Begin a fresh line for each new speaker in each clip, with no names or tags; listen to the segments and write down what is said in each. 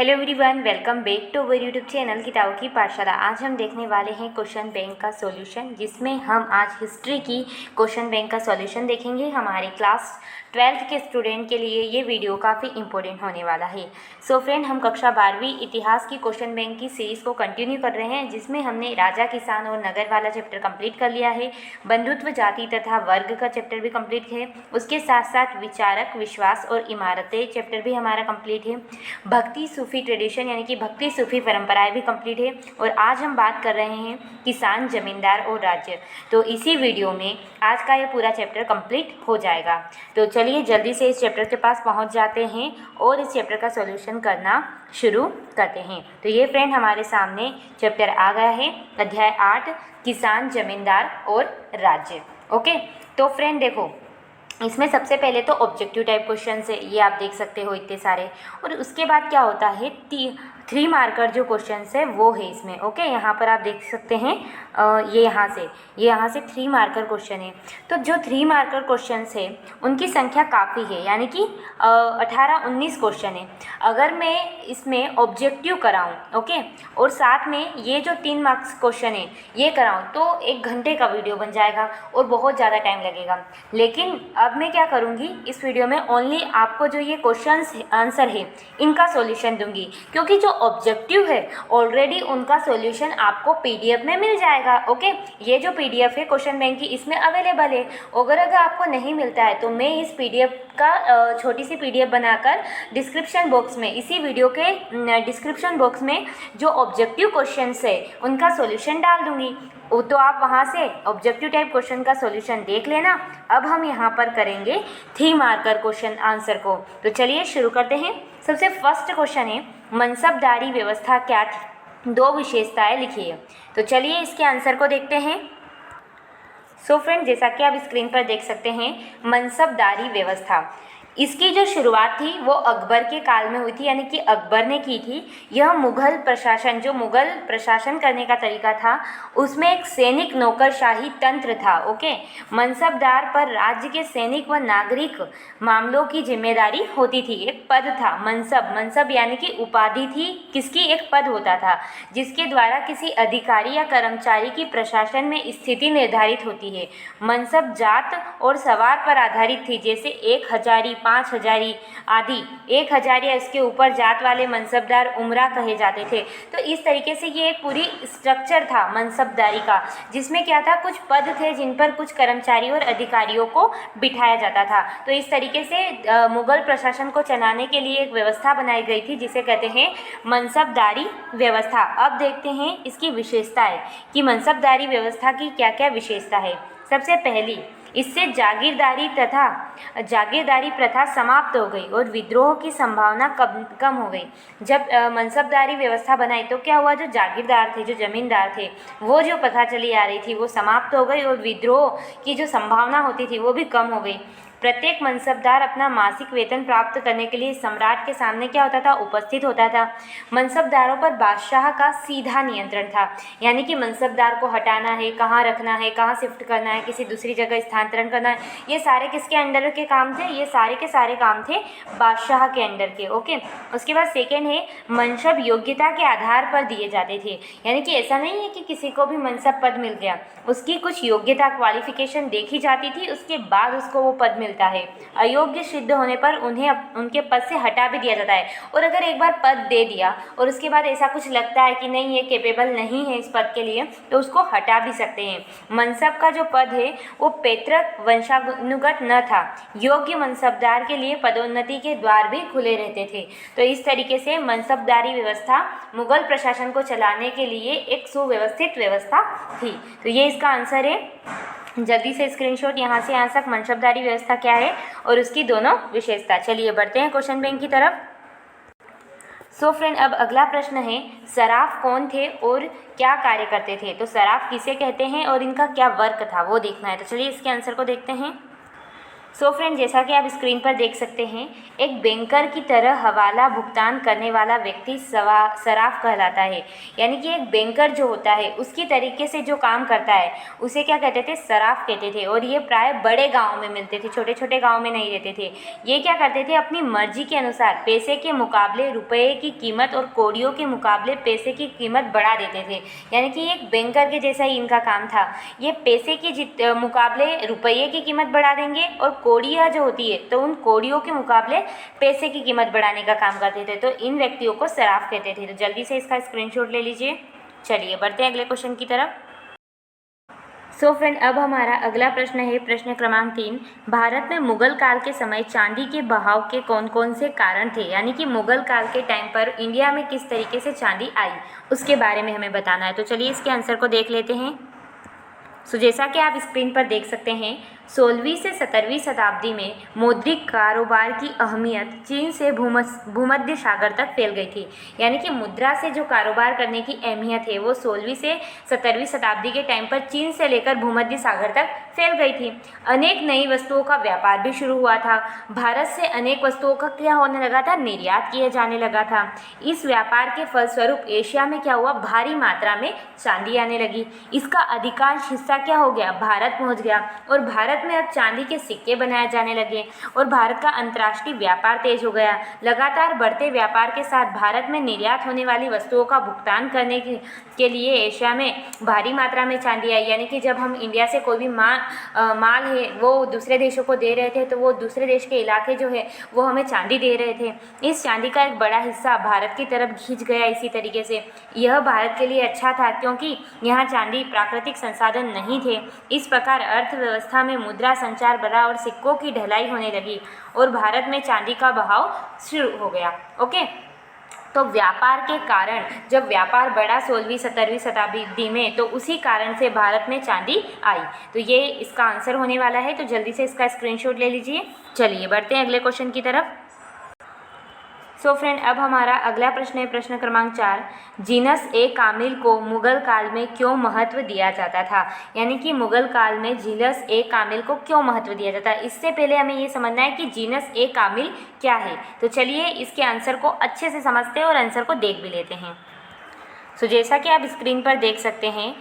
Hello everyone, welcome back to our YouTube channel किताबों की पाठशाला। आज हम देखने वाले हैं क्वेश्चन बैंक का सॉल्यूशन, जिसमें हम आज हिस्ट्री की क्वेश्चन बैंक का सॉल्यूशन देखेंगे। हमारे क्लास 12th के स्टूडेंट के लिए ये वीडियो काफ़ी इंपॉर्टेंट होने वाला है। सो फ्रेंड, हम कक्षा 12वीं इतिहास की क्वेश्चन बैंक की सीरीज़ को कंटिन्यू कर रहे हैं, जिसमें हमने राजा, किसान और नगर वाला चैप्टर कंप्लीट कर लिया है। बंधुत्व, जाति तथा वर्ग का चैप्टर भी कंप्लीट है। उसके साथ साथ विचारक, विश्वास और इमारतें चैप्टर भी हमारा कंप्लीट है। भक्ति सूफी ट्रेडिशन यानी कि भक्ति सूफी परंपराएं भी कंप्लीट है। और आज हम बात कर रहे हैं किसान, जमींदार और राज्य। तो इसी वीडियो में आज का ये पूरा चैप्टर कंप्लीट हो जाएगा। तो चलिए जल्दी से इस चैप्टर के पास पहुंच जाते हैं और इस चैप्टर का सॉल्यूशन करना शुरू करते हैं। तो ये फ्रेंड हमारे सामने चैप्टर आ गया है, अध्याय 8, किसान, जमींदार और राज्य। ओके, तो फ्रेंड देखो, इसमें सबसे पहले तो ऑब्जेक्टिव टाइप क्वेश्चन है, ये आप देख सकते हो इतने सारे। और उसके बाद क्या होता है, 3 मार्कर जो क्वेश्चन है वो है इसमें। ओके, यहाँ पर आप देख सकते हैं ये यहाँ से 3 मार्कर क्वेश्चन है। तो जो 3 मार्कर क्वेश्चन है उनकी संख्या काफ़ी है, यानी कि 18-19 क्वेश्चन है। अगर मैं इसमें ऑब्जेक्टिव कराऊँ, ओके, और साथ में ये जो 3 मार्क्स क्वेश्चन है ये कराऊँ, तो 1 घंटे का वीडियो बन जाएगा और बहुत ज़्यादा टाइम लगेगा। लेकिन अब मैं क्या करूँगी, इस वीडियो में ओनली आपको जो ये क्वेश्चंस आंसर है इनका सॉल्यूशन दूंगी, क्योंकि जो ऑब्जेक्टिव है ऑलरेडी उनका सॉल्यूशन आपको पीडीएफ में मिल जाएगा। ओके, ये जो पीडीएफ है क्वेश्चन बैंक की, इसमें अवेलेबल है। अगर आपको नहीं मिलता है तो मैं इस पीडीएफ का छोटी सी पीडीएफ बनाकर डिस्क्रिप्शन बॉक्स में, इसी वीडियो के डिस्क्रिप्शन बॉक्स में जो ऑब्जेक्टिव क्वेश्चंस है उनका सॉल्यूशन डाल दूंगी। तो आप वहाँ से ऑब्जेक्टिव टाइप क्वेश्चन का सॉल्यूशन देख लेना। अब हम यहाँ पर करेंगे 3 मार्कर क्वेश्चन आंसर को। तो चलिए शुरू करते हैं। सबसे फर्स्ट क्वेश्चन है, मनसबदारी व्यवस्था क्या थी? 2 विशेषताएं लिखिए। तो चलिए इसके आंसर को देखते हैं। सो फ्रेंड, जैसा कि आप स्क्रीन पर देख सकते हैं, मनसबदारी व्यवस्था, इसकी जो शुरुआत थी वो अकबर के काल में हुई थी, यानी कि अकबर ने की थी। यह मुग़ल प्रशासन, जो मुग़ल प्रशासन करने का तरीका था, उसमें एक सैनिक नौकरशाही तंत्र था। ओके, मनसबदार पर राज्य के सैनिक व नागरिक मामलों की जिम्मेदारी होती थी। एक पद था मनसब यानी कि उपाधि थी, किसकी? एक पद होता था जिसके द्वारा किसी अधिकारी या कर्मचारी की प्रशासन में स्थिति निर्धारित होती है। मनसब जात और सवार पर आधारित थी, जैसे 1 हजारी, 5 हजारी आदि। 1 हजार या इसके ऊपर जात वाले मनसबदार उमरा कहे जाते थे। तो इस तरीके से ये एक पूरी स्ट्रक्चर था मनसबदारी का, जिसमें क्या था, कुछ पद थे जिन पर कुछ कर्मचारी और अधिकारियों को बिठाया जाता था। तो इस तरीके से मुग़ल प्रशासन को चलाने के लिए एक व्यवस्था बनाई गई थी, जिसे कहते हैं मनसबदारी व्यवस्था। अब देखते हैं इसकी विशेषताएं कि मनसबदारी व्यवस्था की क्या क्या विशेषता है। सबसे पहली, इससे जागीरदारी प्रथा समाप्त हो गई और विद्रोह की संभावना कम हो गई। जब मनसबदारी व्यवस्था बनाई तो क्या हुआ, जो जागीरदार थे, जो जमींदार थे, वो जो प्रथा चली आ रही थी वो समाप्त हो गई और विद्रोह की जो संभावना होती थी वो भी कम हो गई। प्रत्येक मनसबदार अपना मासिक वेतन प्राप्त करने के लिए सम्राट के सामने क्या होता था, उपस्थित होता था। मनसबदारों पर बादशाह का सीधा नियंत्रण था, यानी कि मनसबदार को हटाना है, कहाँ रखना है, कहाँ शिफ्ट करना है, किसी दूसरी जगह स्थानांतरण करना है, ये सारे किसके अंडर के काम थे? ये सारे के सारे काम थे बादशाह के अंडर के। ओके, उसके बाद सेकेंड है, मनसब योग्यता के आधार पर दिए जाते थे, यानी कि ऐसा नहीं है कि किसी को भी मनसब पद मिल गया, उसकी कुछ योग्यता, क्वालिफिकेशन देखी जाती थी, उसके बाद उसको वो पद मिलता है। अयोग्य सिद्ध होने पर उन्हें उनके पद से हटा भी दिया जाता है। और अगर एक बार पद दे दिया और उसके बाद ऐसा कुछ लगता है कि नहीं, ये कैपेबल नहीं है इस पद के लिए, तो उसको हटा भी सकते हैं। मनसब का जो पद है वो पैतृक वंशानुगत न था। योग्य मनसबदार के लिए पदोन्नति के द्वार भी खुले रहते थे। तो इस तरीके से मनसबदारी व्यवस्था मुग़ल प्रशासन को चलाने के लिए एक सुव्यवस्थित व्यवस्था थी। तो ये इसका आंसर है। जल्दी से स्क्रीनशॉट यहाँ से यहाँ तक, मनसबदारी व्यवस्था क्या है और उसकी दोनों विशेषता। चलिए बढ़ते हैं क्वेश्चन बैंक की तरफ। सो फ्रेंड, अब अगला प्रश्न है, सराफ कौन थे और क्या कार्य करते थे? तो सराफ किसे कहते हैं और इनका क्या वर्क था वो देखना है। तो चलिए इसके आंसर को देखते हैं। सो फ्रेंड, जैसा कि आप स्क्रीन पर देख सकते हैं, एक बैंकर की तरह हवाला भुगतान करने वाला व्यक्ति सराफ कहलाता है। यानी कि एक बैंकर जो होता है उसकी तरीके से जो काम करता है उसे क्या कहते थे? सराफ कहते थे। और ये प्राय बड़े गाँव में मिलते थे, छोटे छोटे गाँव में नहीं रहते थे। ये क्या करते थे? अपनी मर्जी के अनुसार पैसे के मुकाबले रुपये की कीमत और कौड़ियों के मुकाबले पैसे की कीमत बढ़ा देते थे। यानी कि एक बैंकर के जैसा ही इनका काम था। ये पैसे के मुकाबले रुपये की कीमत बढ़ा देंगे और कौड़ियाँ जो होती है तो उन कौड़ियों के मुकाबले पैसे की कीमत बढ़ाने का काम करते थे। तो इन व्यक्तियों को सराफ कहते थे। तो जल्दी से इसका स्क्रीनशॉट ले लीजिए। चलिए बढ़ते हैं अगले क्वेश्चन की तरफ। सो फ्रेंड, अब हमारा अगला प्रश्न है प्रश्न क्रमांक 3। भारत में मुगल काल के समय चांदी के बहाव के कौन कौन से कारण थे? यानी कि मुगल काल के टाइम पर इंडिया में किस तरीके से चांदी आई उसके बारे में हमें बताना है। तो चलिए इसके आंसर को देख लेते हैं। सो जैसा कि आप स्क्रीन पर देख सकते हैं, 16वीं से 17वीं शताब्दी में मौद्रिक कारोबार की अहमियत चीन से भूमध्य सागर तक फैल गई थी। यानी कि मुद्रा से जो कारोबार करने की अहमियत है वो 16वीं से 17वीं शताब्दी के टाइम पर चीन से लेकर भूमध्य सागर तक फैल गई थी। अनेक नई वस्तुओं का व्यापार भी शुरू हुआ था। भारत से अनेक वस्तुओं का क्या होने लगा था? निर्यात किया जाने लगा था। इस व्यापार के फलस्वरूप एशिया में क्या हुआ? भारी मात्रा में चांदी आने लगी। इसका अधिकांश हिस्सा क्या हो गया? भारत पहुंच गया। और भारत में अब चांदी के सिक्के बनाए जाने लगे और भारत का अंतर्राष्ट्रीय व्यापार तेज हो गया। लगातार बढ़ते व्यापार के साथ भारत में निर्यात होने वाली वस्तुओं का भुगतान करने के लिए एशिया में भारी मात्रा में चांदी आई। यानी कि जब हम इंडिया से कोई भी माल है वो दूसरे देशों को दे रहे थे तो वो दूसरे देश के इलाके जो है वो हमें चांदी दे रहे थे। इस चांदी का एक बड़ा हिस्सा भारत की तरफ खींच गया। इसी तरीके से यह भारत के लिए अच्छा था क्योंकि यहाँ चांदी प्राकृतिक संसाधन नहीं थे। इस प्रकार अर्थव्यवस्था में मुद्रा संचार बढ़ा और सिक्कों की ढलाई होने लगी और भारत में चांदी का बहाव शुरू हो गया। ओके, तो व्यापार के कारण जब व्यापार बढ़ा 16वीं 17वीं शताब्दी में तो उसी कारण से भारत में चांदी आई। तो ये इसका आंसर होने वाला है। तो जल्दी से इसका स्क्रीनशॉट ले लीजिए। चलिए बढ़ते हैं अगले क्वेश्चन की तरफ। सो फ्रेंड, अब हमारा अगला प्रश्न है प्रश्न क्रमांक 4। जीनस ए कामिल को मुगल काल में क्यों महत्व दिया जाता था? यानी कि मुगल काल में जीनस ए कामिल को क्यों महत्व दिया जाता है? इससे पहले हमें ये समझना है कि जीनस ए कामिल क्या है। तो चलिए इसके आंसर को अच्छे से समझते हैं और आंसर को देख भी लेते हैं। सो जैसा कि आप स्क्रीन पर देख सकते हैं,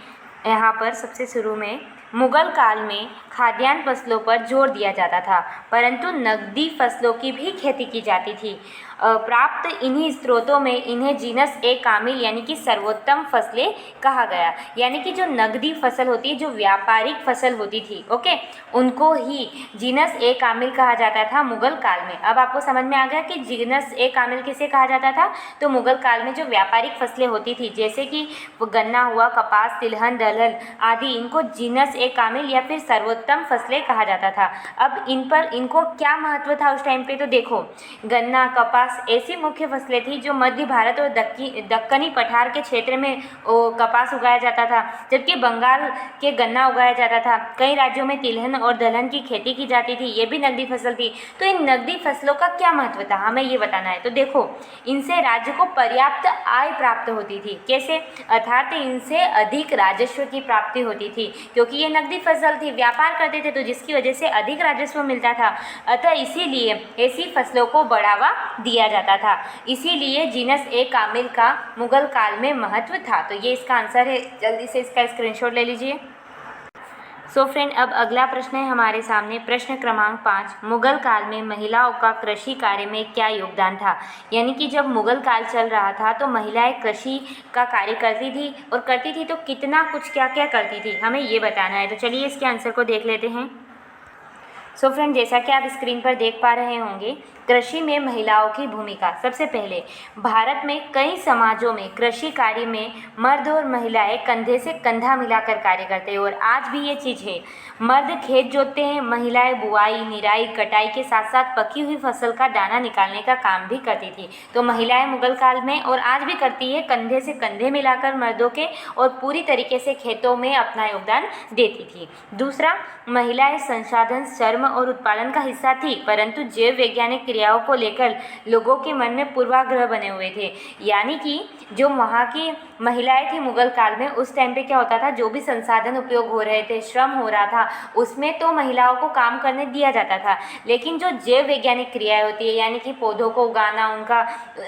यहाँ पर सबसे शुरू में मुगल काल में खाद्यान्न फसलों पर जोर दिया जाता था, परंतु नकदी फसलों की भी खेती की जाती थी। प्राप्त इन्हीं स्रोतों में इन्हें जीनस ए कामिल यानी कि सर्वोत्तम फसलें कहा गया। यानी कि जो नकदी फसल होती है, जो व्यापारिक फसल होती थी, ओके, उनको ही जीनस ए कामिल कहा जाता था मुगल काल में। अब आपको समझ में आ गया कि जीनस ए कामिल किसे कहा जाता था? तो मुगल काल में जो व्यापारिक फसलें होती थी जैसे कि गन्ना हुआ, कपास, तिलहन, दलहन आदि, इनको जीनस ए कामिल या फिर सर्वोत्तम फसलें कहा जाता था। अब इनको क्या महत्व था उस टाइम पे? तो देखो, गन्ना, कपास ऐसी मुख्य फसलें थी जो मध्य भारत और दक्कनी पठार के क्षेत्र में कपास उगाया जाता था, जबकि बंगाल के गन्ना उगाया जाता था। कई राज्यों में तिलहन और दलहन की खेती की जाती थी, ये भी नकदी फसल थी। तो इन नकदी फसलों का क्या महत्व था, हमें ये बताना है। तो देखो, इनसे राज्य को पर्याप्त आय प्राप्त होती थी। कैसे? अर्थात इनसे अधिक राजस्व की प्राप्ति होती थी, क्योंकि ये नकदी फसल थी, व्यापार करते थे, तो जिसकी वजह से अधिक राजस्व मिलता था। अतः इसीलिए ऐसी फसलों को बढ़ावा दिया जाता था। इसीलिए जीनस ए कामिल का मुगल काल में महत्व था। तो ये इसका आंसर है। जल्दी से इसका स्क्रीनशॉट ले लीजिए। सो फ्रेंड, अब अगला प्रश्न है हमारे सामने प्रश्न क्रमांक 5। मुगल काल में महिलाओं का कृषि कार्य में क्या योगदान था? यानी कि जब मुगल काल चल रहा था तो महिलाएं कृषि का कार्य करती थी, और करती थी तो कितना कुछ क्या क्या करती थी, हमें ये बताना है। तो चलिए इसके आंसर को देख लेते हैं। सो फ्रेंड, जैसा कि आप स्क्रीन पर देख पा रहे होंगे, कृषि में महिलाओं की भूमिका। सबसे पहले भारत में कई समाजों में कृषि कार्य में मर्द और महिलाएं कंधे से कंधा मिलाकर कार्य करते हैं, और आज भी ये चीज़ है। मर्द खेत जोतते हैं, महिलाएं बुआई, निराई, कटाई के साथ साथ पकी हुई फसल का दाना निकालने का काम भी करती थी। तो महिलाएं मुगल काल में और आज भी करती है, कंधे से कंधे मिलाकर मर्दों के, और पूरी तरीके से खेतों में अपना योगदान देती थी। दूसरा, महिलाएं संसाधन, श्रम कर्म और उत्पादन का हिस्सा थी, परंतु जैव वैज्ञानिक क्रियाओं को लेकर लोगों के मन में पूर्वाग्रह बने हुए थे। यानी कि जो वहाँ की महिलाएं थी मुगल काल में, उस टाइम पे क्या होता था, जो भी संसाधन उपयोग हो रहे थे, श्रम हो रहा था, उसमें तो महिलाओं को काम करने दिया जाता था, लेकिन जो जैव वैज्ञानिक क्रियाएं होती है, यानी कि पौधों को उगाना, उनका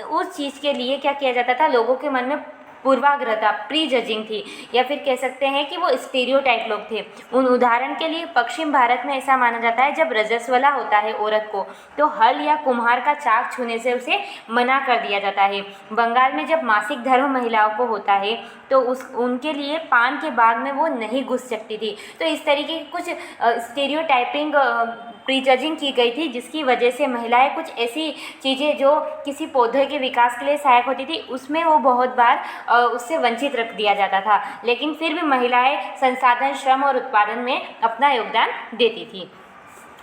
उस चीज़ के लिए क्या किया जाता था, लोगों के मन में पूर्वाग्रह था, प्री जजिंग थी, या फिर कह सकते हैं कि वो स्टीरियोटाइप लोग थे। उन उदाहरण के लिए पश्चिम भारत में ऐसा माना जाता है, जब रजस्वला होता है औरत को, तो हल या कुम्हार का चाक छूने से उसे मना कर दिया जाता है। बंगाल में जब मासिक धर्म महिलाओं को होता है तो उनके लिए पान के बाग में वो नहीं घुस सकती थी। तो इस तरीके की कुछ स्टीरियोटाइपिंग प्रीजजिंग की गई थी, जिसकी वजह से महिलाएं कुछ ऐसी चीज़ें जो किसी पौधे के विकास के लिए सहायक होती थी, उसमें वो बहुत बार उससे वंचित रख दिया जाता था, लेकिन फिर भी महिलाएं संसाधन, श्रम और उत्पादन में अपना योगदान देती थी।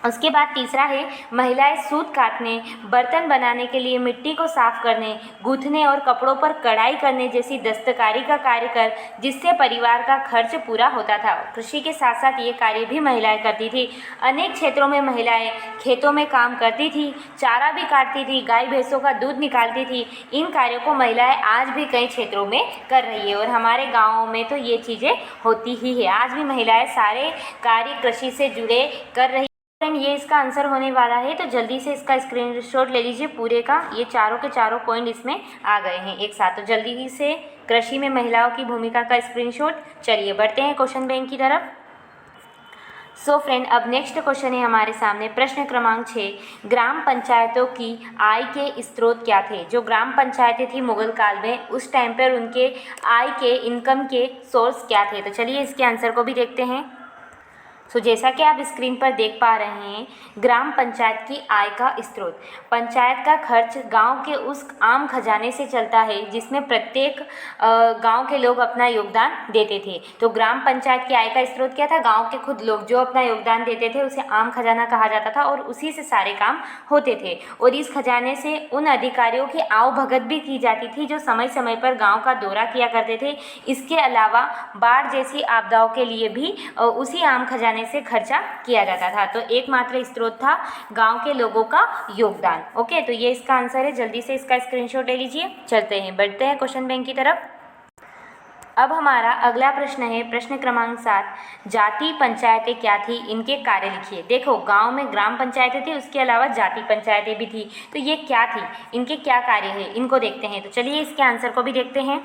उसके बाद तीसरा है, महिलाएं सूत काटने, बर्तन बनाने के लिए मिट्टी को साफ करने, गूंथने और कपड़ों पर कढ़ाई करने जैसी दस्तकारी का कार्य कर, जिससे परिवार का खर्च पूरा होता था। कृषि के साथ साथ ये कार्य भी महिलाएं करती थी। अनेक क्षेत्रों में महिलाएं खेतों में काम करती थी, चारा भी काटती थी, गाय भैंसों का दूध निकालती थी। इन कार्यों को महिलाएं आज भी कई क्षेत्रों में कर रही है, और हमारे गाँवों में तो ये चीज़ें होती ही है। आज भी महिलाएं सारे कार्य कृषि से जुड़े कर रही। ये इसका आंसर होने वाला है, तो जल्दी से इसका स्क्रीनशॉट ले लीजिए पूरे का। ये चारों के चारों पॉइंट इसमें आ गए हैं एक साथ, तो जल्दी से कृषि में महिलाओं की भूमिका का स्क्रीनशॉट। चलिए बढ़ते हैं क्वेश्चन बैंक की तरफ। सो फ्रेंड, अब नेक्स्ट क्वेश्चन है हमारे सामने, प्रश्न क्रमांक 6। ग्राम पंचायतों की आय के स्रोत क्या थे? जो ग्राम पंचायतें थी मुगल काल में, उस टाइम पर उनके आय के, इनकम के सोर्स क्या थे? तो चलिए इसके आंसर को भी देखते हैं। जैसा कि आप स्क्रीन पर देख पा रहे हैं, ग्राम पंचायत की आय का स्रोत, पंचायत का खर्च गांव के उस आम खजाने से चलता है जिसमें प्रत्येक गांव के लोग अपना योगदान देते थे। तो ग्राम पंचायत की आय का स्रोत क्या था? गांव के खुद लोग जो अपना योगदान देते थे, उसे आम खजाना कहा जाता था, और उसी से सारे काम होते थे। और इस खजाने से उन अधिकारियों की आवभगत भी की जाती थी जो समय समय पर गाँव का दौरा किया करते थे। इसके अलावा बाढ़ जैसी आपदाओं के लिए भी उसी आम खजाने से खर्चा किया जाता था। तो एकमात्र स्रोत था गांव के लोगों का योगदान। ओके, तो ये इसका आंसर है। जल्दी से इसका स्क्रीनशॉट ले लीजिए। चलते हैं, बढ़ते हैं क्वेश्चन बैंक की तरफ। अब हमारा अगला प्रश्न है, प्रश्न क्रमांक 7। जाति पंचायतें क्या थी? इनके कार्य लिखिए। देखो, गांव में ग्राम पंचायतें थी, उसके अलावा जाति पंचायतें भी थी। तो ये क्या थी, इनके क्या कार्य है, इनको देखते हैं। तो चलिए इसके आंसर को भी देखते हैं।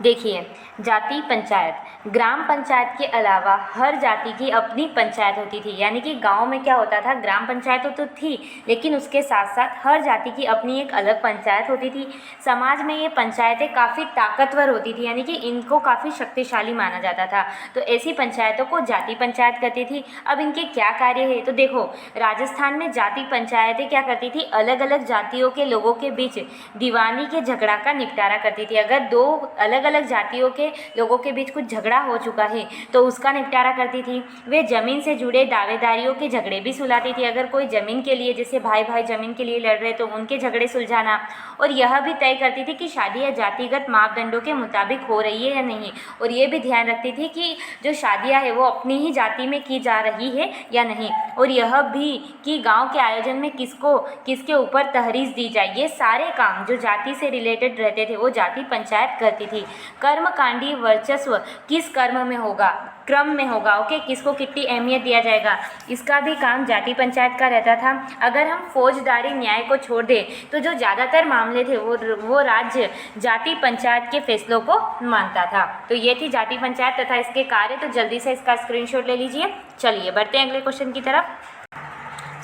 देखिए, जाति पंचायत, ग्राम पंचायत के अलावा हर जाति की अपनी पंचायत होती थी। यानी कि गांव में क्या होता था, ग्राम पंचायत तो थी, लेकिन उसके साथ साथ हर जाति की अपनी एक अलग पंचायत होती थी। समाज में ये पंचायतें काफ़ी ताकतवर होती थी, यानी कि इनको काफ़ी शक्तिशाली माना जाता था। तो ऐसी पंचायतों को जाति पंचायत कहती थी। अब इनके क्या कार्य है, तो देखो, राजस्थान में जाति पंचायतें क्या करती थी, अलग अलग जातियों के लोगों के बीच दीवानी के झगड़ा का निपटारा करती थी। अगर दो अलग अलग जातियों के लोगों के बीच कुछ झगड़ा हो चुका है तो उसका निपटारा करती थी। वे जमीन से जुड़े दावेदारियों के झगड़े भी सुलझाती थी। अगर कोई ज़मीन के लिए, जैसे भाई भाई ज़मीन के लिए लड़ रहे तो उनके झगड़े सुलझाना, और यह भी तय करती थी कि शादी या जातिगत मापदंडों के मुताबिक हो रही है या नहीं, और ये भी ध्यान रखती थी कि जो शादियाँ है वो अपनी ही जाति में की जा रही है या नहीं, और यह भी कि गाँव के आयोजन में किसको किसके ऊपर तहरीज दी जाए। ये सारे काम जो जाति से रिलेटेड रहते थे वो जाति पंचायत करती थी। कर्मकांडी वर्चस्व किस कर्म में होगा, क्रम में होगा, ओके, किसको कितनी अहमियत दिया जाएगा, इसका भी काम जाति पंचायत का रहता था। अगर हम फौजदारी न्याय को छोड़ दें तो जो ज़्यादातर मामले थे वो राज्य जाति पंचायत के फैसलों को मानता था। तो ये थी जाति पंचायत तथा इसके कार्य। तो जल्दी से इसका स्क्रीनशॉट ले लीजिए। चलिए बढ़ते हैं अगले क्वेश्चन की तरफ।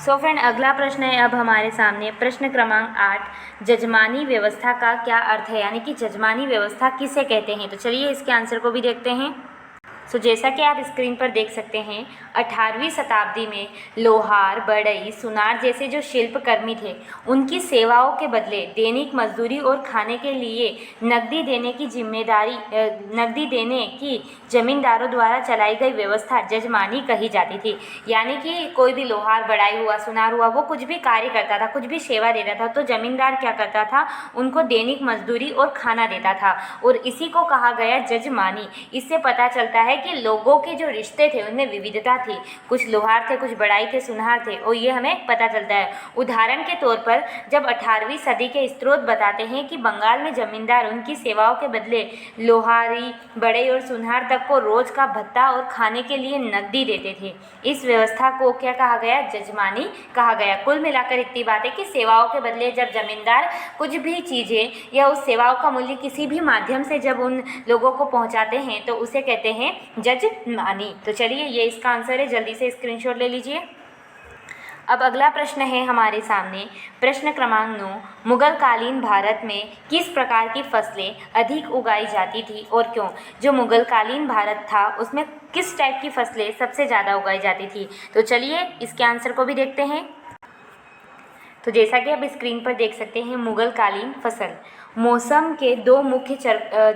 सो फ्रेंड, अगला प्रश्न है अब हमारे सामने, प्रश्न क्रमांक 8। जजमानी व्यवस्था का क्या अर्थ है, यानी कि जजमानी व्यवस्था किसे कहते हैं? तो चलिए इसके आंसर को भी देखते हैं। जैसा कि आप स्क्रीन पर देख सकते हैं, 18वीं शताब्दी में लोहार, बढ़ई, सुनार जैसे जो शिल्पकर्मी थे, उनकी सेवाओं के बदले दैनिक मजदूरी और खाने के लिए नकदी देने की जमींदारों द्वारा चलाई गई व्यवस्था जजमानी कही जाती थी। यानी कि कोई भी लोहार, बढ़ाई हुआ, सुनार हुआ, वो कुछ भी कार्य करता था, कुछ भी सेवा देता था, तो जमींदार क्या करता था, उनको दैनिक मजदूरी और खाना देता था, और इसी को कहा गया जजमानी। इससे पता चलता है है कि लोगों के जो रिश्ते थे उनमें विविधता थी, कुछ लोहार थे, कुछ बढ़ाई थे, सुनहार थे, और ये हमें पता चलता है। उदाहरण के तौर पर जब 18वीं सदी के स्रोत बताते हैं कि बंगाल में जमींदार उनकी सेवाओं के बदले लोहारी, बढ़ई और सुनहार तक को रोज का भत्ता और खाने के लिए नकदी देते थे। इस व्यवस्था को क्या कहा गया? जजमानी कहा गया। कुल मिलाकर इतनी बात है कि सेवाओं के बदले जब जमींदार कुछ भी चीज़ें या उस सेवाओं का मूल्य किसी भी माध्यम से जब उन लोगों को पहुंचाते हैं तो उसे कहते हैं जजमानी। तो चलिए, ये इसका आंसर है, जल्दी से स्क्रीनशॉट ले लीजिए। अब अगला प्रश्न है हमारे सामने, प्रश्न क्रमांक 9, मुगल कालीन भारत में किस प्रकार की फसलें अधिक उगाई जाती थी और क्यों? जो मुगल कालीन भारत था उसमें किस टाइप की फसलें सबसे ज़्यादा उगाई जाती थी? तो चलिए इसके आंसर को भी देखते हैं। तो जैसा कि आप स्क्रीन पर देख सकते हैं, मुगल कालीन फसल मौसम के दो मुख्य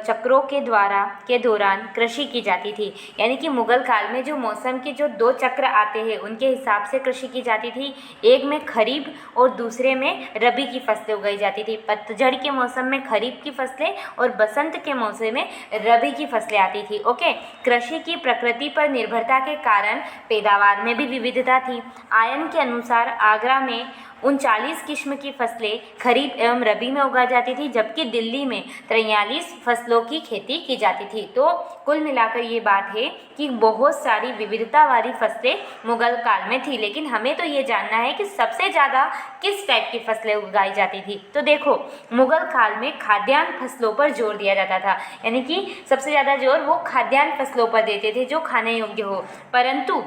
चक्रों के दौरान कृषि की जाती थी। यानी कि मुगल काल में जो मौसम के जो दो चक्र आते हैं उनके हिसाब से कृषि की जाती थी। एक में खरीफ और दूसरे में रबी की फसलें उगाई जाती थी। पतझड़ के मौसम में खरीफ की फसलें और बसंत के मौसम में रबी की फसलें आती थी। ओके, कृषि की प्रकृति पर निर्भरता के कारण पैदावार में भी विविधता थी। आयन के अनुसार आगरा में 39 किस्म की फसलें खरीफ एवं रबी में उगाई जाती थी, जबकि दिल्ली में 43 फसलों की खेती की जाती थी। तो कुल मिलाकर ये बात है कि बहुत सारी विविधता वाली फसलें मुगल काल में थी, लेकिन हमें तो ये जानना है कि सबसे ज़्यादा किस टाइप की फसलें उगाई जाती थी। तो देखो, मुगल काल में खाद्यान्न फसलों पर जोर दिया जाता था, यानी कि सबसे ज़्यादा जोर वो खाद्यान्न फसलों पर देते थे जो खाने योग्य हो। परंतु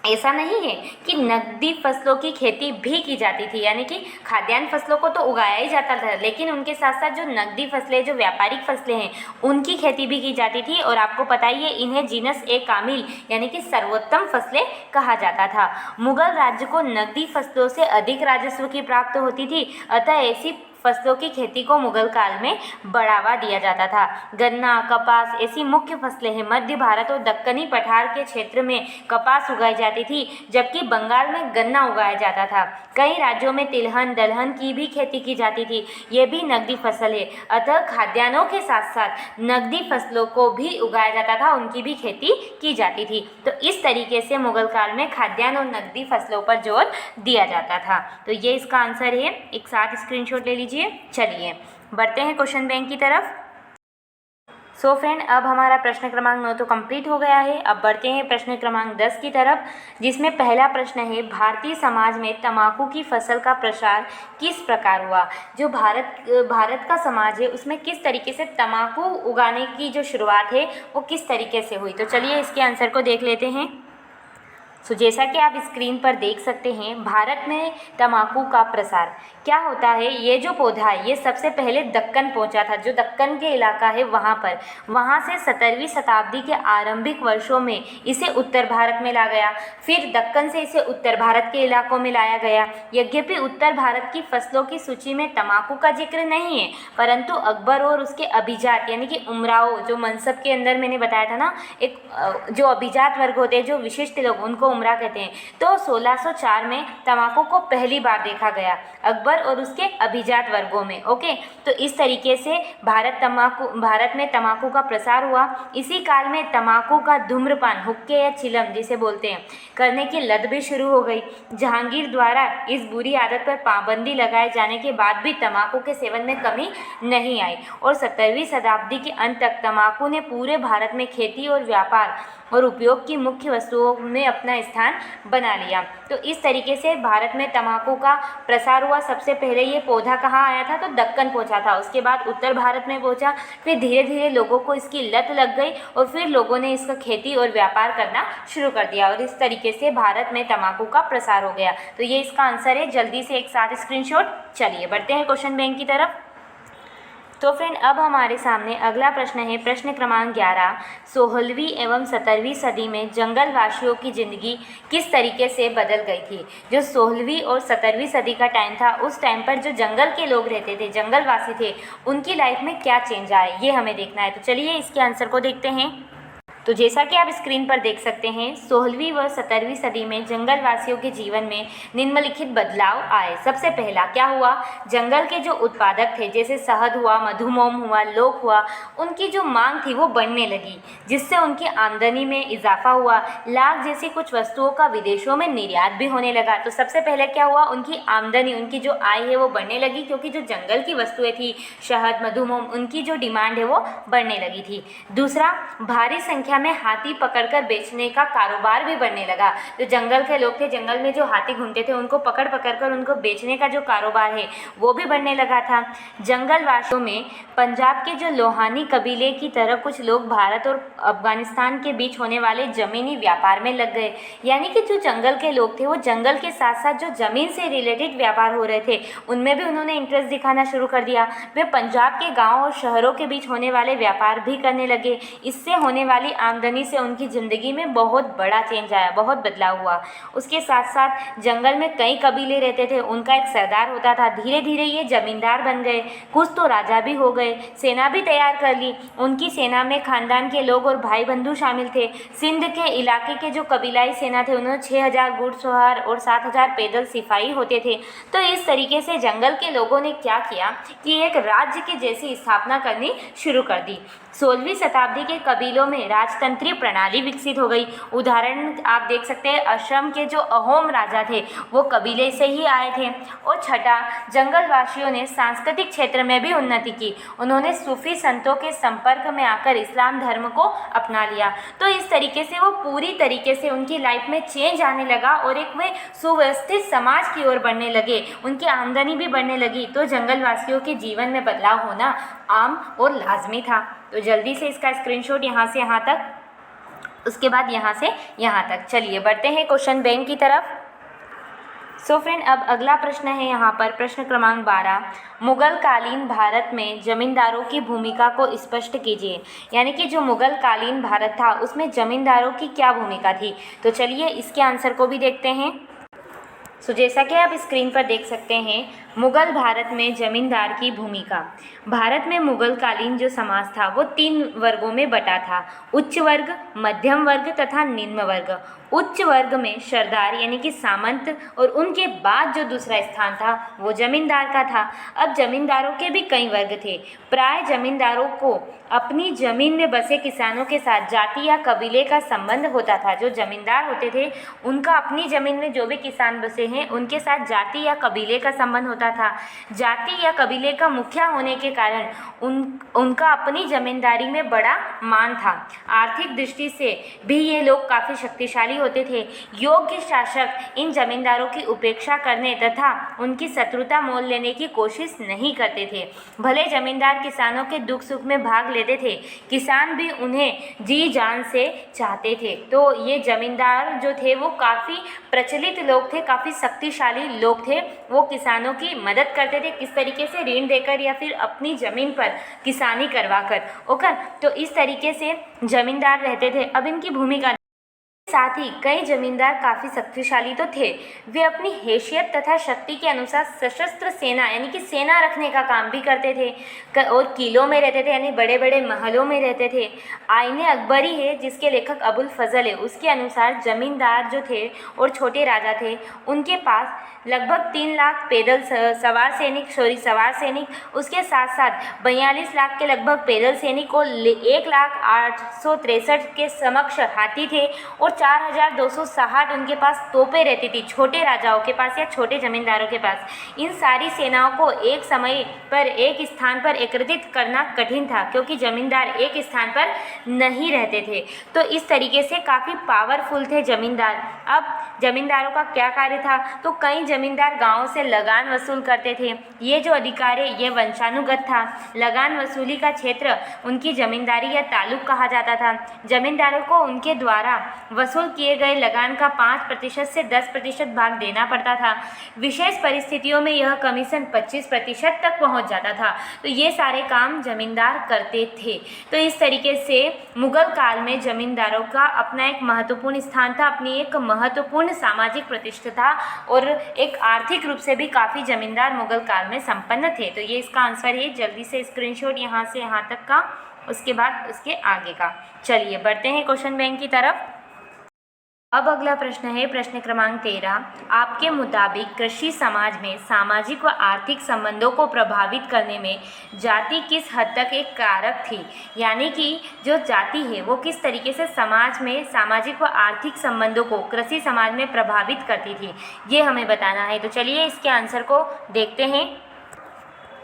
ऐसा नहीं है कि नकदी फसलों की खेती भी की जाती थी, यानी कि खाद्यान्न फसलों को तो उगाया ही जाता था, लेकिन उनके साथ साथ जो नकदी फसलें, जो व्यापारिक फसलें हैं, उनकी खेती भी की जाती थी। और आपको पता ही है, इन्हें जीनस ए कामिल यानी कि सर्वोत्तम फसलें कहा जाता था। मुगल राज्य को नकदी फसलों से अधिक राजस्व की प्राप्त होती थी, अतः ऐसी फसलों की खेती को मुगल काल में बढ़ावा दिया जाता था। गन्ना, कपास ऐसी मुख्य फसलें हैं। मध्य भारत और दक्कनी पठार के क्षेत्र में कपास उगाई जाती थी, जबकि बंगाल में गन्ना उगाया जाता था। कई राज्यों में तिलहन, दलहन की भी खेती की जाती थी, ये भी नकदी फसल है। अतः खाद्यान्नों के साथ साथ नकदी फसलों को भी उगाया जाता था, उनकी भी खेती की जाती थी। तो इस तरीके से मुगल काल में खाद्यान्न और नकदी फसलों पर जोर दिया जाता था। तो ये इसका आंसर है, एक साथ स्क्रीनशॉट ले लीजिए। चलिए बढ़ते हैं क्वेश्चन बैंक की तरफ। सो फ्रेंड, अब हमारा प्रश्न क्रमांक 9 तो कंप्लीट हो गया है। अब बढ़ते हैं प्रश्न क्रमांक 10 की तरफ, जिसमें पहला प्रश्न है, भारतीय समाज में तंबाकू की फसल का प्रसार किस प्रकार हुआ? जो भारत का समाज है उसमें किस तरीके से तंबाकू उगाने की जो शुरुआत है वो किस तरीके से हुई? तो चलिए इसके आंसर को देख लेते हैं। सो जैसा कि आप स्क्रीन पर देख सकते हैं, भारत में तंबाकू का प्रसार क्या होता है, ये जो पौधा है ये सबसे पहले दक्कन पहुंचा था, जो दक्कन के इलाका है वहाँ से 17वीं शताब्दी के आरंभिक वर्षों में इसे उत्तर भारत में ला गया। फिर दक्कन से इसे उत्तर भारत के इलाकों में लाया गया। यद्यपि उत्तर भारत की फसलों की सूची में तंबाकू का जिक्र नहीं है, परंतु अकबर और उसके अभिजात यानी कि उमराव, जो मनसब के अंदर मैंने बताया था ना, एक जो अभिजात वर्ग होते हैं, जो विशिष्ट लोग, उनको उमरा कहते हैं। तो 1604 में तंबाकू को पहली बार देखा गया अकबर और उसके अभिजात वर्गों में। ओके, तो इस तरीके से भारत में तंबाकू का प्रसार हुआ। इसी काल में तंबाकू का धूम्रपान, हुक्के या चिलम जिसे बोलते हैं, करने की लत भी शुरू हो गई। जहांगीर द्वारा इस बुरी आदत पर पाबंदी लगाए जाने के बाद भी तंबाकू के सेवन में कमी नहीं आई और 17वीं शताब्दी के अंत तक तंबाकू ने पूरे भारत में खेती और व्यापार और उपयोग की मुख्य वस्तुओं में अपना स्थान बना लिया। तो इस तरीके से भारत में तंबाकू का प्रसार हुआ। सबसे पहले ये पौधा कहाँ आया था? तो दक्कन पहुँचा था, उसके बाद उत्तर भारत में पहुँचा, फिर धीरे धीरे लोगों को इसकी लत लग गई और फिर लोगों ने इसका खेती और व्यापार करना शुरू कर दिया और इस तरीके से भारत में तंबाकू का प्रसार हो गया। तो ये इसका आंसर है। जल्दी से एक साथ स्क्रीनशॉट। चलिए बढ़ते हैं क्वेश्चन बैंक की तरफ। तो फ्रेंड, अब हमारे सामने अगला प्रश्न है, प्रश्न क्रमांक 11, 16वीं एवं 17वीं सदी में जंगलवासियों की ज़िंदगी किस तरीके से बदल गई थी? जो 16वीं और 17वीं सदी का टाइम था, उस टाइम पर जो जंगल के लोग रहते थे, जंगलवासी थे, उनकी लाइफ में क्या चेंज आए, ये हमें देखना है। तो चलिए इसके आंसर को देखते हैं। तो जैसा कि आप स्क्रीन पर देख सकते हैं, 16वीं व 17वीं सदी में जंगलवासियों के जीवन में निम्नलिखित बदलाव आए। सबसे पहला क्या हुआ, जंगल के जो उत्पादक थे जैसे शहद हुआ, मधुमोम हुआ, लोक हुआ, उनकी जो मांग थी वो बढ़ने लगी, जिससे उनकी आमदनी में इजाफा हुआ। लाख जैसी कुछ वस्तुओं का विदेशों में निर्यात भी होने लगा। तो सबसे पहले क्या हुआ, उनकी आमदनी, उनकी जो आय है वो बढ़ने लगी, क्योंकि जो जंगल की वस्तुएं थी, शहद, मधुमोम, उनकी जो डिमांड है वो बढ़ने लगी थी। दूसरा, भारी संख्या में हाथी पकड़कर बेचने का कारोबार भी बढ़ने लगा। जो जंगल के लोग थे, जंगल में जो हाथी घूमते थे, उनको पकड़ कर उनको बेचने का जो कारोबार है वो भी बढ़ने लगा था। जंगलवासियों में पंजाब के जो लोहानी कबीले की तरह कुछ लोग भारत और अफगानिस्तान के बीच होने वाले जमीनी व्यापार में लग गए। यानी कि जो जंगल के लोग थे वो जंगल के साथ साथ जो जमीन से रिलेटेड व्यापार हो रहे थे उनमें भी उन्होंने इंटरेस्ट दिखाना शुरू कर दिया। वे पंजाब के गाँव और शहरों के बीच होने वाले व्यापार भी करने लगे। इससे होने वाली आमदनी से उनकी ज़िंदगी में बहुत बड़ा चेंज आया, बहुत बदलाव हुआ। उसके साथ साथ जंगल में कई कबीले रहते थे, उनका एक सरदार होता था। धीरे धीरे ये जमींदार बन गए, कुछ तो राजा भी हो गए, सेना भी तैयार कर ली। उनकी सेना में खानदान के लोग और भाई बंधु शामिल थे। सिंध के इलाके के जो कबीलाई सेना थे उन्होंने 6000 घुड़सवार और 7000 पैदल सिपाही होते थे। तो इस तरीके से जंगल के लोगों ने क्या किया कि एक राज्य की जैसी स्थापना करनी शुरू कर दी। 16वीं शताब्दी के कबीलों में राजतंत्रीय प्रणाली विकसित हो गई। उदाहरण आप देख सकते हैं, असम के जो अहोम राजा थे वो कबीले से ही आए थे। और छठा, जंगलवासियों ने सांस्कृतिक क्षेत्र में भी उन्नति की। उन्होंने सूफी संतों के संपर्क में आकर इस्लाम धर्म को अपना लिया। तो इस तरीके से वो पूरी तरीके से उनकी लाइफ में चेंज आने लगा और एक वे सुव्यवस्थित समाज की ओर बढ़ने लगे, उनकी आमदनी भी बढ़ने लगी। तो जंगलवासियों के जीवन में बदलाव होना आम और लाजमी था। तो जल्दी से इसका स्क्रीनशॉट यहाँ से यहाँ तक, उसके बाद यहाँ से यहाँ तक। चलिए बढ़ते हैं क्वेश्चन बैंक की तरफ। सो फ्रेंड, अब अगला प्रश्न है यहाँ पर प्रश्न क्रमांक 12। मुगल कालीन भारत में जमींदारों की भूमिका को स्पष्ट कीजिए। यानी कि जो मुगल कालीन भारत था उसमें जमींदारों की क्या भूमिका थी। तो चलिए इसके आंसर को भी देखते हैं। सो जैसा कि आप स्क्रीन पर देख सकते हैं, मुगल भारत में जमींदार की भूमिका। भारत में मुगल कालीन जो समाज था वो 3 वर्गों में बटा था, उच्च वर्ग, मध्यम वर्ग तथा निम्न वर्ग। उच्च वर्ग में सरदार यानी कि सामंत, और उनके बाद जो दूसरा स्थान था वो जमींदार का था। अब जमींदारों के भी कई वर्ग थे। प्राय जमींदारों को अपनी जमीन में बसे किसानों के साथ जाति या कबीले का संबंध होता था। जो जमींदार होते थे उनका अपनी ज़मीन में जो भी किसान बसे हैं उनके साथ जाति या कबीले का संबंध होता था। जाति या कबीले का मुखिया होने के कारण उनका अपनी जमींदारी में बड़ा मान था। आर्थिक दृष्टि से भी ये लोग काफ़ी शक्तिशाली होते थे। योग्य शासक इन जमींदारों की उपेक्षा करने तथा उनकी शत्रुता मोल लेने की कोशिश नहीं करते थे। भले जमींदार किसानों के दुख सुख में भाग लेते थे, किसान भी उन्हें जी जान से चाहते थे। तो ये जमींदार जो थे वो काफ़ी प्रचलित लोग थे, काफ़ी शक्तिशाली लोग थे। वो किसानों की मदद करते थे, किस तरीके से, ऋण देकर या फिर अपनी ज़मीन पर किसानी करवाकर। ओके, तो इस तरीके से जमींदार रहते थे। अब इनकी भूमिका, साथ ही कई जमींदार काफ़ी शक्तिशाली तो थे। वे अपनी हैसियत तथा शक्ति के अनुसार सशस्त्र सेना यानी कि सेना रखने का काम भी करते थे और किलों में रहते थे, यानी बड़े बड़े महलों में रहते थे। आईने अकबरी है जिसके लेखक अबुल फजल है, उसके अनुसार जमींदार जो थे और छोटे राजा थे उनके पास लगभग 3 लाख पैदल सवार सैनिक, उसके साथ साथ 42 लाख के लगभग पैदल सैनिक और 1,863 के समक्ष हाथी थे और 4,260 उनके पास तोपें रहती थी, छोटे राजाओं के पास या छोटे जमींदारों के पास। इन सारी सेनाओं को एक समय पर एक स्थान पर एकत्रित करना कठिन था, क्योंकि जमींदार एक स्थान पर नहीं रहते थे। तो इस तरीके से काफ़ी पावरफुल थे जमींदार। अब जमींदारों का क्या कार्य था, तो कई जमींदार गांवों से लगान वसूल करते थे। ये जो अधिकार है ये वंशानुगत था। लगान वसूली का क्षेत्र उनकी जमींदारी या तालुक कहा जाता था। जमींदारों को उनके द्वारा वसूल किए गए लगान का 5% से 10% भाग देना पड़ता था। विशेष परिस्थितियों में यह कमीशन 25% तक पहुंच जाता था। तो ये सारे काम जमींदार करते थे। तो इस तरीके से मुगल काल में जमींदारों का अपना एक महत्वपूर्ण स्थान था, अपनी एक महत्वपूर्ण सामाजिक प्रतिष्ठा था और एक आर्थिक रूप से भी काफ़ी जमींदार मुगल काल में संपन्न थे। तो ये इसका आंसर है। जल्दी से स्क्रीनशॉट यहाँ से यहाँ तक का उसके बाद उसके आगे का। चलिए बढ़ते हैं क्वेश्चन बैंक की तरफ। अब अगला प्रश्न है प्रश्न क्रमांक 13। आपके मुताबिक कृषि समाज में सामाजिक व आर्थिक संबंधों को प्रभावित करने में जाति किस हद तक एक कारक थी? यानी कि जो जाति है वो किस तरीके से समाज में सामाजिक व आर्थिक संबंधों को कृषि समाज में प्रभावित करती थी, ये हमें बताना है। तो चलिए इसके आंसर को देखते हैं।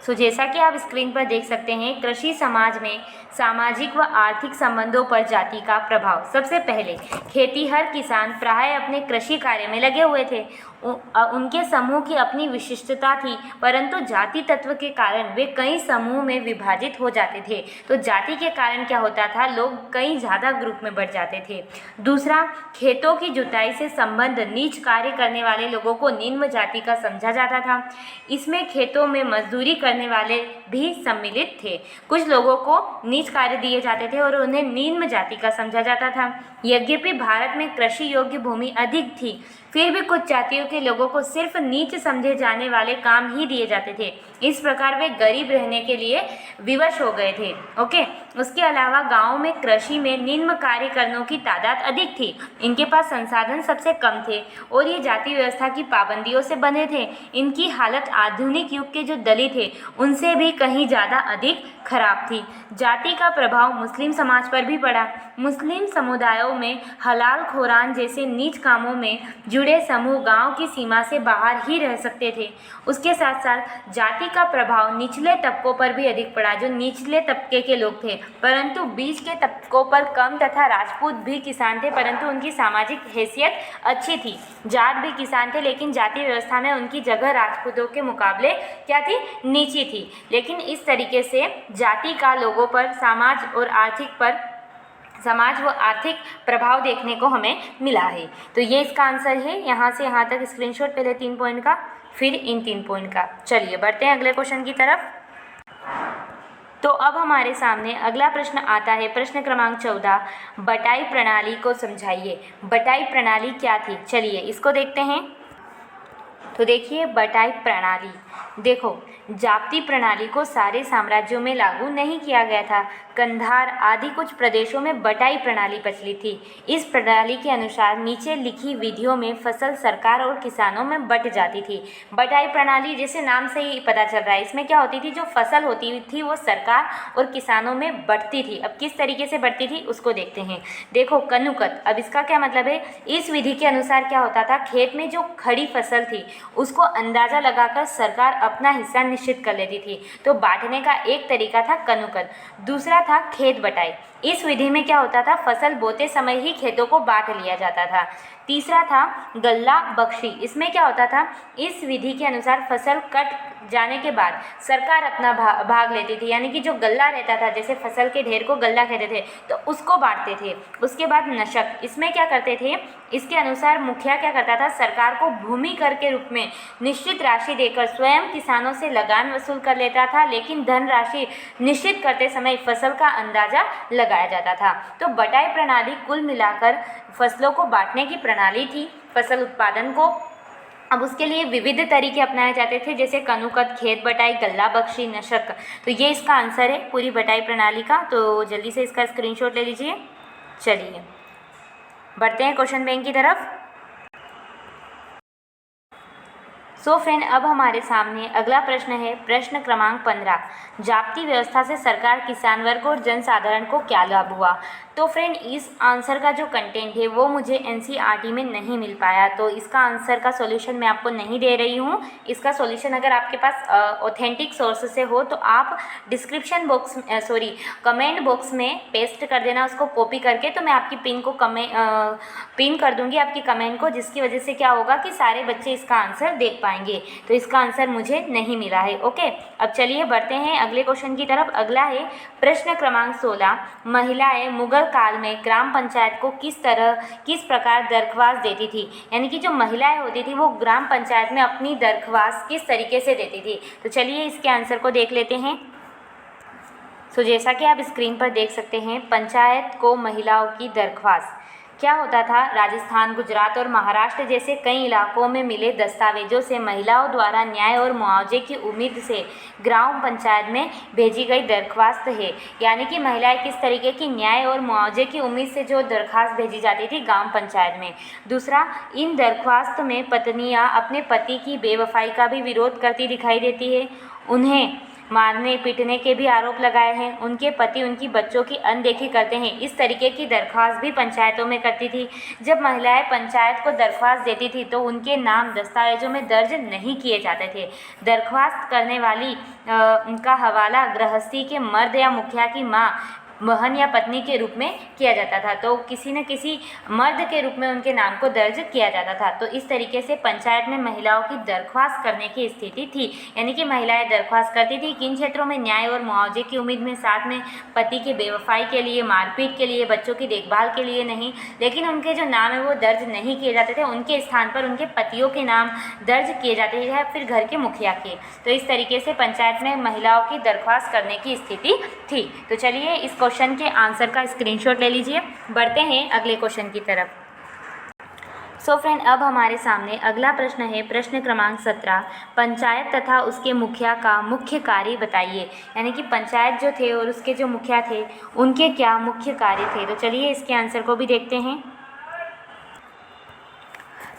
जैसा कि आप स्क्रीन पर देख सकते हैं, कृषि समाज में सामाजिक व आर्थिक संबंधों पर जाति का प्रभाव। सबसे पहले खेतीहर किसान प्राय अपने कृषि कार्य में लगे हुए थे। उनके समूह की अपनी विशिष्टता थी, परंतु जाति तत्व के कारण वे कई समूह में विभाजित हो जाते थे। तो जाति के कारण क्या होता था, लोग कई ज़्यादा ग्रुप में बढ़ जाते थे। दूसरा, खेतों की जुताई से संबंध नीच कार्य करने वाले लोगों को निम्न जाति का समझा जाता था। इसमें खेतों में मजदूरी करने वाले भी सम्मिलित थे। कुछ लोगों को नीच कार्य दिए जाते थे और उन्हें निम्न जाति का समझा जाता था। यद्यपि भारत में कृषि योग्य भूमि अधिक थी, फिर भी कुछ जातियों के लोगों को सिर्फ नीच समझे जाने वाले काम ही दिए जाते थे। इस प्रकार वे गरीब रहने के लिए विवश हो गए थे। ओके, उसके अलावा गाँव में कृषि में निम्न कार्य करने की तादाद अधिक थी। इनके पास संसाधन सबसे कम थे और ये जाति व्यवस्था की पाबंदियों से बने थे। इनकी हालत आधुनिक युग के जो दलित थे उनसे भी कहीं ज़्यादा अधिक खराब थी। जाति का प्रभाव मुस्लिम समाज पर भी पड़ा। मुस्लिम समुदायों में हलाल खोरान जैसे नीच कामों में जुड़े समूह गांव की सीमा से बाहर ही रह सकते थे। उसके साथ साथ जाति का प्रभाव निचले तबकों पर भी अधिक पड़ा, जो निचले तबके के लोग थे, परंतु बीच के तबकों पर कम तथा राजपूत भी किसान थे, परंतु उनकी सामाजिक हैसियत अच्छी थी। जाट भी किसान थे, लेकिन जाति व्यवस्था में उनकी जगह राजपूतों के मुकाबले क्या थी, नीची थी। लेकिन इस तरीके से जाति का लोगों पर समाज व आर्थिक प्रभाव देखने को हमें मिला है। तो ये इसका आंसर है। यहाँ से यहाँ तक स्क्रीनशॉट, पहले 3 पॉइंट का, फिर इन 3 पॉइंट का। चलिए बढ़ते हैं अगले क्वेश्चन की तरफ। तो अब हमारे सामने अगला प्रश्न आता है प्रश्न क्रमांक 14। बटाई प्रणाली को समझाइए। बटाई प्रणाली क्या थी, चलिए इसको देखते हैं। तो देखिए, बटाई प्रणाली, देखो जाप्ती प्रणाली को सारे साम्राज्यों में लागू नहीं किया गया था। कंधार आदि कुछ प्रदेशों में बटाई प्रणाली प्रचलित थी। इस प्रणाली के अनुसार नीचे लिखी विधियों में फसल सरकार और किसानों में बट जाती थी। बटाई प्रणाली जैसे नाम से ही पता चल रहा है, इसमें क्या होती थी, जो फसल होती थी वो सरकार और किसानों में बटती थी। अब किस तरीके से बटती थी उसको देखते हैं। देखो कनुकत, अब इसका क्या मतलब है, इस विधि के अनुसार क्या होता था, खेत में जो खड़ी फसल थी उसको अंदाज़ा लगाकर सरकार अपना हिस्सा निश्चित कर लेती थी। तो बांटने का एक तरीका था कनुकत। दूसरा था खेत बटाई। इस विधि में क्या होता था, फसल बोते समय ही खेतों को बांट लिया जाता था। तीसरा था गल्ला बख्शी। इसमें क्या होता था, इस विधि के अनुसार फसल कट जाने के बाद सरकार अपना भाग लेती थी, यानी कि जो गल्ला रहता था, जैसे फसल के ढेर को गल्ला कहते थे, तो उसको बांटते थे। उसके बाद नशक, इसमें क्या करते थे, इसके अनुसार मुखिया क्या करता था, सरकार को भूमि कर के रूप में निश्चित राशि देकर स्वयं किसानों से लगान वसूल कर लेता था, लेकिन धनराशि निश्चित करते समय फसल का अंदाजा लगाया जाता था। तो बटाई प्रणाली कुल मिलाकर फसलों को बांटने की प्रणाली थी, फसल उत्पादन को। अब उसके लिए विविध तरीके अपनाए जाते थे, जैसे कनुकत, खेत बटाई, गल्ला बख्शी, नशक। तो ये इसका आंसर है पूरी बटाई प्रणाली का। तो जल्दी से इसका स्क्रीनशॉट ले लीजिए। चलिए बढ़ते हैं क्वेश्चन बैंक की तरफ। सो फ्रेंड, अब हमारे सामने अगला प्रश्न है प्रश्न क्रमांक 15। जाप्ती व्यवस्था से सरकार, किसान वर्ग और जनसाधारण को क्या लाभ हुआ। तो फ्रेंड, इस आंसर का जो कंटेंट है वो मुझे एनसीईआरटी में नहीं मिल पाया, तो इसका आंसर का सॉल्यूशन मैं आपको नहीं दे रही हूँ। इसका सॉल्यूशन अगर आपके पास ऑथेंटिक सोर्स से हो तो आप डिस्क्रिप्शन बॉक्स कमेंट बॉक्स में पेस्ट कर देना, उसको कॉपी करके। तो मैं आपकी पिन कर दूँगी आपकी कमेंट को, जिसकी वजह से क्या होगा कि सारे बच्चे इसका आंसर देख पाएंगे। तो इसका आंसर मुझे नहीं मिला है। ओके, अब चलिए बढ़ते हैं अगले क्वेश्चन की तरफ। अगला है प्रश्न क्रमांक 16। महिलाएं मुगल काल में ग्राम पंचायत को किस प्रकार दरख्वास्त देती थी। यानी कि जो महिलाएं होती थी वो ग्राम पंचायत में अपनी दरख्वास्त किस तरीके से देती थी। तो चलिए इसके आंसर को देख लेते हैं। तो जैसा कि आप स्क्रीन पर देख सकते हैं, पंचायत को महिलाओं की दरख्वास्त, क्या होता था, राजस्थान, गुजरात और महाराष्ट्र जैसे कई इलाकों में मिले दस्तावेजों से महिलाओं द्वारा न्याय और मुआवजे की उम्मीद से ग्राम पंचायत में भेजी गई दरख्वास्त है। यानी कि महिलाएं किस तरीके की न्याय और मुआवजे की उम्मीद से जो दरख्वास्त भेजी जाती थी ग्राम पंचायत में। दूसरा, इन दरख्वास्त में पत्नियां अपने पति की बेवफाई का भी विरोध करती दिखाई देती है। उन्हें मारने पीटने के भी आरोप लगाए हैं। उनके पति उनकी बच्चों की अनदेखी करते हैं। इस तरीके की दरख्वास्त भी पंचायतों में करती थी। जब महिलाएं पंचायत को दरख्वास्त देती थी तो उनके नाम दस्तावेजों में दर्ज नहीं किए जाते थे। दरख्वास्त करने वाली का हवाला गृहस्थी के मर्द या मुखिया की माँ, बहन या पत्नी के रूप में किया जाता था। तो किसी न किसी मर्द के रूप में उनके नाम को दर्ज किया जाता था। तो इस तरीके से पंचायत में महिलाओं की दरख्वास्त करने की स्थिति थी। यानी कि महिलाएं दरख्वास्त करती थी किन क्षेत्रों में, न्याय और मुआवजे की उम्मीद में, साथ में पति के बेवफाई के लिए, मारपीट के लिए, बच्चों की देखभाल के लिए नहीं। लेकिन उनके जो नाम है वो दर्ज नहीं किए जाते थे। उनके स्थान पर उनके पतियों के नाम दर्ज किए जाते थे या फिर घर के मुखिया के। तो इस तरीके से पंचायत में महिलाओं की दरख्वास्त करने की स्थिति थी। तो चलिए इस क्वेश्चन के आंसर का स्क्रीनशॉट ले लीजिए। बढ़ते हैं अगले क्वेश्चन की तरफ। सो फ्रेंड, अब हमारे सामने अगला प्रश्न है, प्रश्न क्रमांक 17। पंचायत तथा उसके मुखिया का मुख्य कार्य बताइए। यानी कि पंचायत जो थे और उसके जो मुखिया थे उनके क्या मुख्य कार्य थे। तो चलिए इसके आंसर को भी देखते हैं।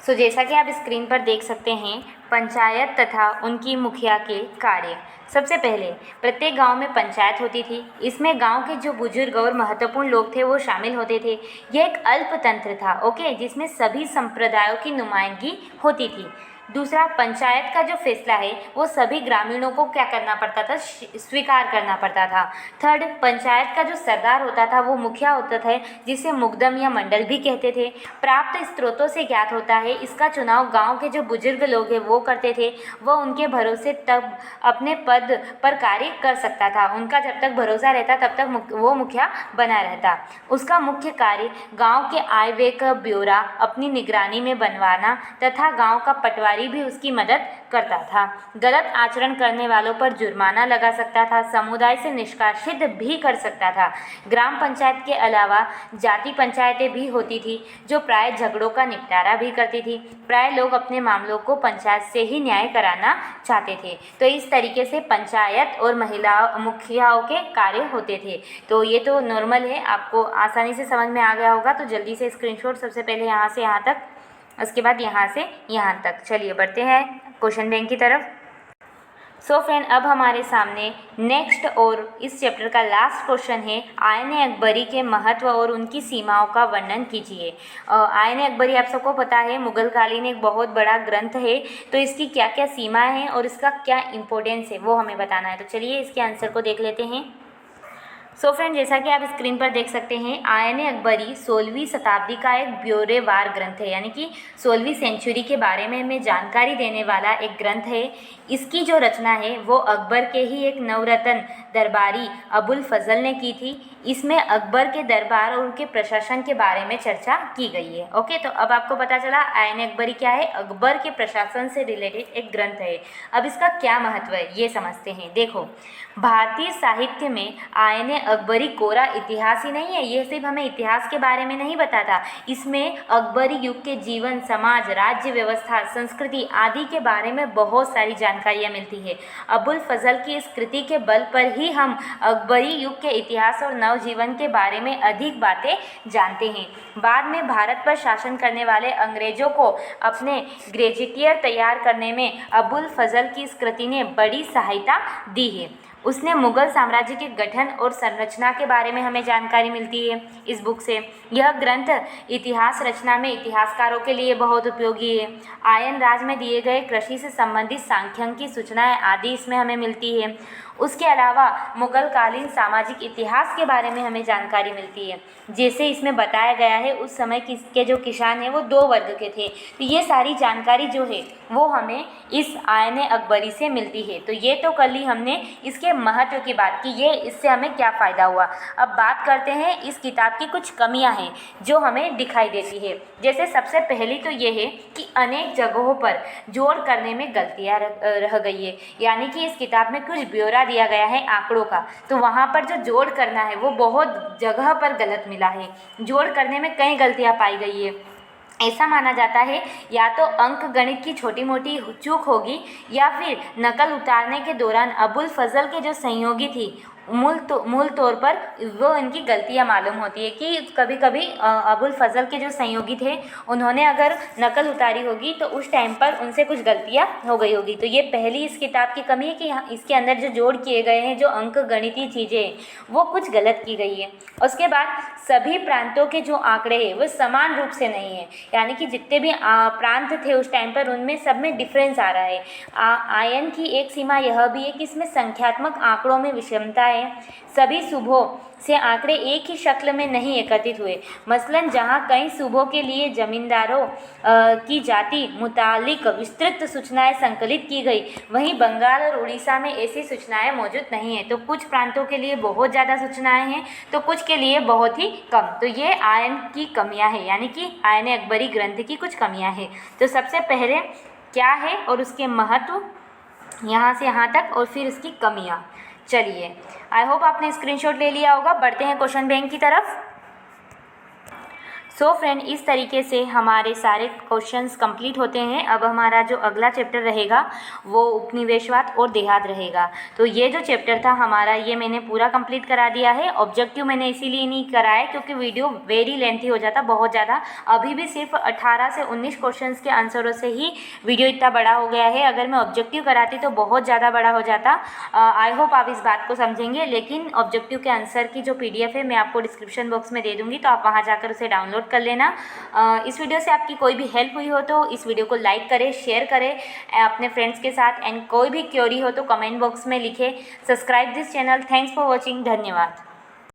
सो जैसा कि आप स्क्रीन पर देख सकते हैं, पंचायत तथा उनकी मुखिया के कार्य। सबसे पहले प्रत्येक गांव में पंचायत होती थी। इसमें गांव के जो बुजुर्ग और महत्वपूर्ण लोग थे वो शामिल होते थे। यह एक अल्पतंत्र था, ओके, जिसमें सभी संप्रदायों की नुमाइंदगी होती थी। दूसरा, पंचायत का जो फैसला है वो सभी ग्रामीणों को क्या करना पड़ता था, स्वीकार करना पड़ता था। थर्ड, पंचायत का जो सरदार होता था वो मुखिया होता था, जिसे मुकदम या मंडल भी कहते थे। प्राप्त स्रोतों से ज्ञात होता है, इसका चुनाव गांव के जो बुजुर्ग लोग हैं वो करते थे। वह उनके भरोसे तब अपने पद पर कार्य कर सकता था। उनका जब तक भरोसा रहता तब तक वो मुखिया बना रहता। उसका मुख्य कार्य गाँव के आय व्यय का ब्यौरा अपनी निगरानी में बनवाना तथा गाँव का पटवारी भी उसकी मदद करता था। गलत आचरण करने वालों पर जुर्माना लगा सकता था। समुदाय से निष्कासित भी कर सकता था। ग्राम पंचायत के अलावा जाति पंचायतें भी होती थी जो प्राय झगड़ों का निपटारा भी करती थी। प्राय लोग अपने मामलों को पंचायत से ही न्याय कराना चाहते थे। तो इस तरीके से पंचायत और मुखियाओं के कार्य होते थे। तो ये तो नॉर्मल है, आपको आसानी से समझ में आ गया होगा। तो जल्दी से स्क्रीनशॉट सबसे पहले यहाँ से यहाँ तक, उसके बाद यहाँ से यहाँ तक। चलिए बढ़ते हैं क्वेश्चन बैंक की तरफ। सो फ्रेंड, अब हमारे सामने नेक्स्ट और इस चैप्टर का लास्ट क्वेश्चन है, आयन अकबरी के महत्व और उनकी सीमाओं का वर्णन कीजिए। आयन अकबरी आप सबको पता है मुगल कालीन एक बहुत बड़ा ग्रंथ है। तो इसकी क्या क्या सीमाएं हैं और इसका क्या इंपॉर्टेंस है वो हमें बताना है। तो चलिए इसके आंसर को देख लेते हैं। सो फ्रेंड, जैसा कि आप स्क्रीन पर देख सकते हैं, आयन अकबरी 16वीं शताब्दी का एक ब्यौरेवार ग्रंथ है। यानी कि 16वीं सेंचुरी के बारे में हमें जानकारी देने वाला एक ग्रंथ है। इसकी जो रचना है वो अकबर के ही एक नवरत्न दरबारी अबुल फजल ने की थी। इसमें अकबर के दरबार और उनके प्रशासन के बारे में चर्चा की गई है। ओके, तो अब आपको पता चला आयन अकबरी क्या है। अकबर के प्रशासन से रिलेटेड एक ग्रंथ है। अब इसका क्या महत्व है ये समझते हैं। देखो, भारतीय साहित्य में आयन अकबरी कोरा इतिहास ही नहीं है, ये सिर्फ हमें इतिहास के बारे में नहीं बताता। इसमें अकबरी युग के जीवन, समाज, राज्य व्यवस्था, संस्कृति आदि के बारे में बहुत सारी जानकारियाँ मिलती है। अबुल फजल की इस कृति के बल पर ही हम अकबरी युग के इतिहास और नवजीवन के बारे में अधिक बातें जानते हैं। बाद में भारत पर शासन करने वाले अंग्रेजों को अपने गैजेटियर तैयार करने में अबुल फजल की इस कृति ने बड़ी सहायता दी है। उसने मुगल साम्राज्य के गठन और संरचना के बारे में हमें जानकारी मिलती है इस बुक से। यह ग्रंथ इतिहास रचना में इतिहासकारों के लिए बहुत उपयोगी है। आयन राज में दिए गए कृषि से संबंधित सांख्यिकी सूचनाएं आदि इसमें हमें मिलती है। उसके अलावा मुगल कालीन सामाजिक इतिहास के बारे में हमें जानकारी मिलती है। जैसे इसमें बताया गया है उस समय के जो किसान हैं वो 2 वर्ग के थे। तो ये सारी जानकारी जो है वो हमें इस आयन अकबरी से मिलती है। तो ये तो कर ली हमने इसके महत्व की बात की, ये इससे हमें क्या फ़ायदा हुआ। अब बात करते हैं इस किताब की कुछ कमियां हैं जो हमें दिखाई देती है। जैसे सबसे पहली तो ये है कि अनेक जगहों पर जोड़ करने में गलतियाँ रह गई है। यानी कि इस किताब में कुछ ब्यौरा दिया गया है आंकड़ों का, तो वहाँ पर जो जोड़ करना है वो बहुत जगह पर गलत मिला है। जोड़ करने में कई गलतियाँ पाई गई है। ऐसा माना जाता है या तो अंक गणित की छोटी मोटी चूक होगी या फिर नकल उतारने के दौरान अबुल फजल के जो सहयोगी थी मूल तौर पर वो इनकी गलतियाँ मालूम होती है कि कभी कभी अबुल फजल के जो सहयोगी थे उन्होंने अगर नकल उतारी होगी तो उस टाइम पर उनसे कुछ गलतियाँ हो गई होगी। तो ये पहली इस किताब की कमी है कि इसके अंदर जो जोड़ किए गए हैं, जो अंक गणितीय चीज़ें हैं, वो कुछ गलत की गई है। उसके बाद सभी प्रांतों के जो आंकड़े हैं वो समान रूप से नहीं है, यानी कि जितने भी प्रांत थे उस टाइम पर उनमें सब में डिफरेंस आ रहा है। आयन की एक सीमा यह भी है कि इसमें संख्यात्मक आंकड़ों में विषमता है। सभी सूबों से आंकड़े एक ही शक्ल में नहीं एकत्रित हुए। मसलन जहां कई सूबों के लिए जमींदारों की जाति मुतालिक विस्तृत सूचनाएं संकलित की गई, वहीं बंगाल और उड़ीसा में ऐसी सूचनाएं मौजूद नहीं है। तो कुछ प्रांतों के लिए बहुत ज़्यादा सूचनाएं हैं तो कुछ के लिए बहुत ही कम। तो ये आयन की कमियां हैं, यानी कि आयन अकबरी ग्रंथ की कुछ कमियां हैं। तो सबसे पहले क्या है और उसके महत्व यहाँ से यहाँ तक, और फिर इसकी कमियाँ। चलिए, आई होप आपने स्क्रीनशॉट ले लिया होगा। बढ़ते हैं क्वेश्चन बैंक की तरफ। सो फ्रेंड, इस तरीके से हमारे सारे क्वेश्चंस कंप्लीट होते हैं। अब हमारा जो अगला चैप्टर रहेगा वो उपनिवेशवाद और देहात रहेगा। तो ये जो चैप्टर था हमारा, ये मैंने पूरा कंप्लीट करा दिया है। ऑब्जेक्टिव मैंने इसीलिए नहीं कराया क्योंकि वीडियो वेरी लेंथी हो जाता बहुत ज़्यादा। अभी भी सिर्फ 18 से 19 क्वेश्चंस के आंसरों से ही वीडियो इतना बड़ा हो गया है। अगर मैं ऑब्जेक्टिव कराती तो बहुत ज़्यादा बड़ा हो जाता। आई होप आप इस बात को समझेंगे। लेकिन ऑब्जेक्टिव के आंसर की जो PDF है मैं आपको डिस्क्रिप्शन बॉक्स में दे दूँगी, तो आप वहाँ जाकर उसे डाउनलोड कर लेना। इस वीडियो से आपकी कोई भी हेल्प हुई हो तो इस वीडियो को लाइक करें, शेयर करें अपने फ्रेंड्स के साथ, एंड कोई भी क्वेरी हो तो कमेंट बॉक्स में लिखें। Subscribe this channel. Thanks for watching. धन्यवाद।